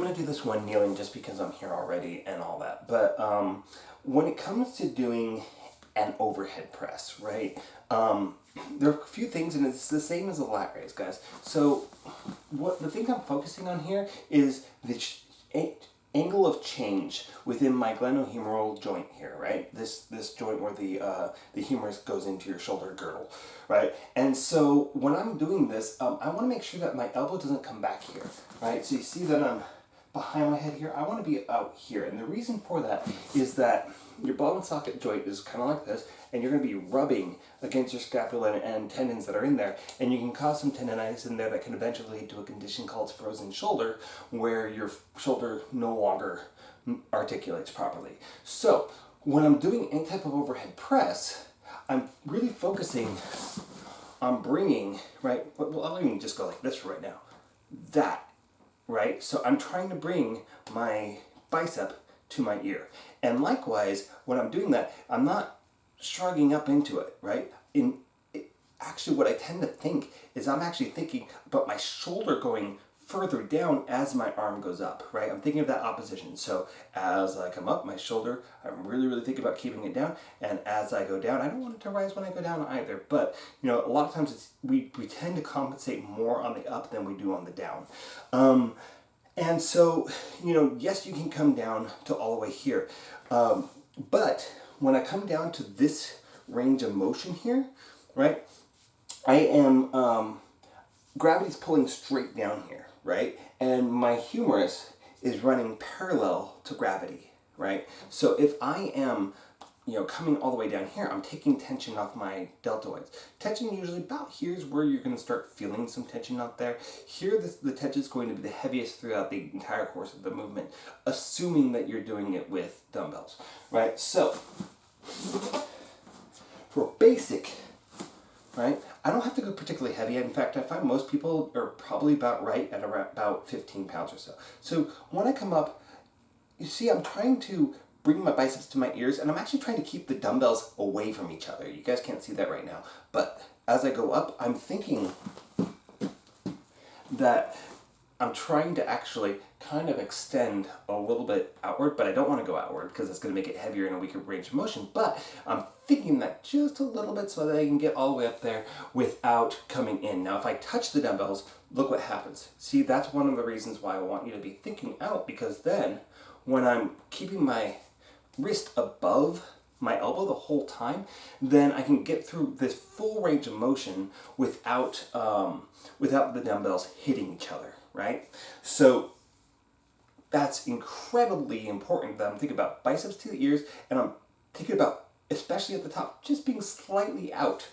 I'm going to do this one kneeling just because I'm here already and all that. But when it comes to doing an overhead press, right? There are a few things, and it's the same as a lat raise, guys. So what the thing I'm focusing on here is the angle of change within my glenohumeral joint here, right? This joint where the humerus goes into your shoulder girdle, right? And so when I'm doing this, I want to make sure that my elbow doesn't come back here, right? So you see that I'm behind my head here. I want to be out here, and the reason for that is that your ball and socket joint is kind of like this, and you're going to be rubbing against your scapula and tendons that are in there, and you can cause some tendonitis in there that can eventually lead to a condition called frozen shoulder, where your shoulder no longer articulates properly. So when I'm doing any type of overhead press, I'm really focusing on bringing, right, well, I'll even just go like this for right now, that, right? So I'm trying to bring my bicep to my ear. And likewise, when I'm doing that, I'm not shrugging up into it, right? Actually, what I tend to think is I'm actually thinking about my shoulder going further down as my arm goes up, right? I'm thinking of that opposition. So as I come up, my shoulder, I'm really thinking about keeping it down. And as I go down, I don't want it to rise when I go down either. But, you know, a lot of times we tend to compensate more on the up than we do on the down. And so, you know, yes, you can come down to all the way here. But when I come down to this range of motion here, right, I am, gravity's pulling straight down here, right? And my humerus is running parallel to gravity, right? So if I am, you know, coming all the way down here, I'm taking tension off my deltoids. Tension usually about here's where you're going to start feeling some tension out there. Here, the tension is going to be the heaviest throughout the entire course of the movement, assuming that you're doing it with dumbbells, right? So, for basic, right, I don't have to go particularly heavy. In fact, I find most people are probably about right at around about 15 pounds or so. So when I come up, you see I'm trying to bring my biceps to my ears, and I'm actually trying to keep the dumbbells away from each other. You guys can't see that right now, but as I go up, I'm thinking that I'm trying to actually kind of extend a little bit outward, but I don't want to go outward because it's going to make it heavier and a weaker range of motion, but I'm thinking that just a little bit so that I can get all the way up there without coming in. Now, if I touch the dumbbells, look what happens. See, that's one of the reasons why I want you to be thinking out, because then when I'm keeping my wrist above my elbow the whole time, then I can get through this full range of motion without the dumbbells hitting each other, right? So that's incredibly important that I'm thinking about biceps to the ears, and I'm thinking about, especially at the top, just being slightly out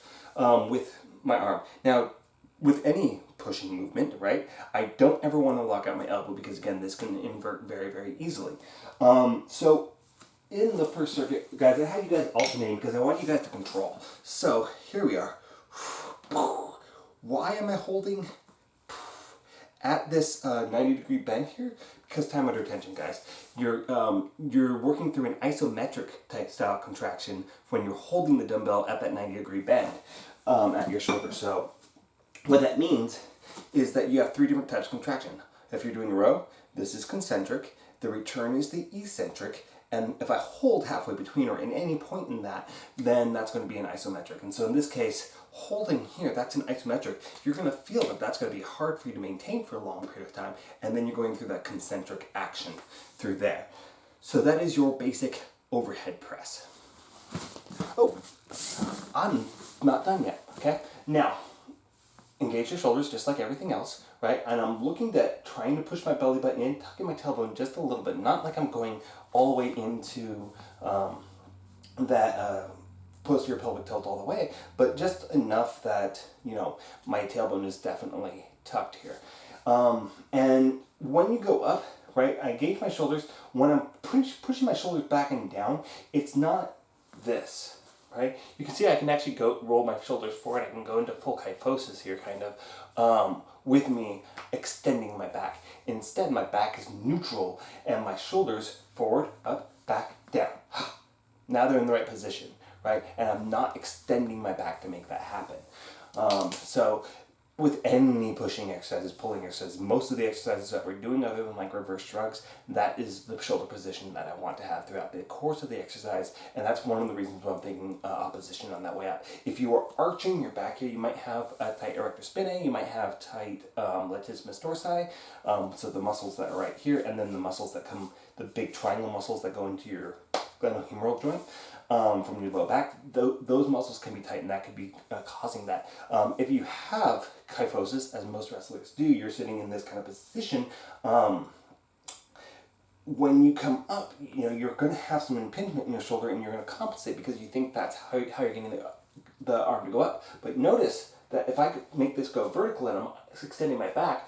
with my arm. Now, with any pushing movement, right, I don't ever want to lock out my elbow because, again, this can invert very easily. So in the first circuit, guys, I have you guys alternating because I want you guys to control. So here we are. Why am I holding at this 90-degree bend here? Because time under tension, guys. You're working through an isometric type style contraction when you're holding the dumbbell at that 90-degree bend at your shoulder. So what that means is that you have three different types of contraction. If you're doing a row, this is concentric. The return is the eccentric. And if I hold halfway between or in any point in that, then that's going to be an isometric. And so in this case, holding here, that's an isometric. You're going to feel that that's going to be hard for you to maintain for a long period of time. And then you're going through that concentric action through there. So that is your basic overhead press. Oh, I'm not done yet, okay? Now, engage your shoulders just like everything else, right? And I'm looking at trying to push my belly button in, tucking my tailbone just a little bit, not like I'm going all the way into that posterior pelvic tilt all the way, but just enough that, you know, my tailbone is definitely tucked here. And when you go up, right, I engage my shoulders. When I'm pushing my shoulders back and down, it's not this. Right? You can see I can actually roll my shoulders forward. I can go into full kyphosis here, kind of, with me extending my back. Instead, my back is neutral and my shoulders forward, up, back, down. Now they're in the right position, right? And I'm not extending my back to make that happen. So with any pushing exercises, pulling exercises, most of the exercises that we're doing other than like reverse shrugs, that is the shoulder position that I want to have throughout the course of the exercise, and that's one of the reasons why I'm thinking opposition on that way out. If you are arching your back here, you might have a tight erector spinae, you might have tight latissimus dorsi, so the muscles that are right here, and then the muscles that come, the big triangle muscles that go into your glenohumeral joint. From your low back, those muscles can be tight, and that could be causing that. If you have kyphosis, as most wrestlers do, you're sitting in this kind of position. When you come up, you're going to have some impingement in your shoulder, and you're going to compensate because you think that's how you're getting the arm to go up. But notice that if I could make this go vertical and I'm extending my back,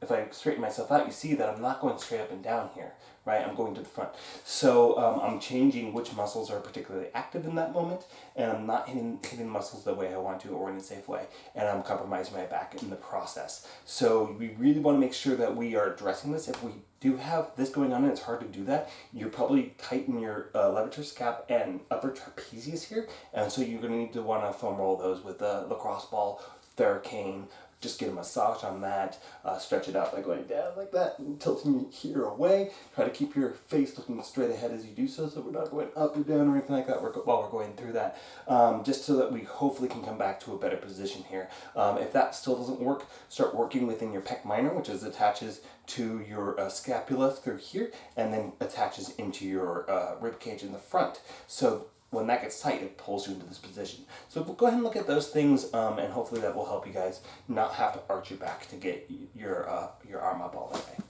if I straighten myself out, you see that I'm not going straight up and down here, right? I'm going to the front. So I'm changing which muscles are particularly active in that moment, and I'm not hitting muscles the way I want to or in a safe way, and I'm compromising my back in the process. So we really want to make sure that we are addressing this. If we do have this going on and it's hard to do that, you're probably tight in your levator scap and upper trapezius here, and so you're going to need to want to foam roll those with a lacrosse ball, Theracane. Just get a massage on that, stretch it out by going down like that and tilting your ear away. Try to keep your face looking straight ahead as you do so we're not going up or down or anything like that while we're going through that. Just so that we hopefully can come back to a better position here. If that still doesn't work, start working within your pec minor, which attaches to your scapula through here and then attaches into your rib cage in the front. So when that gets tight, it pulls you into this position. So go ahead and look at those things, and hopefully that will help you guys not have to arch your back to get your arm up all the way.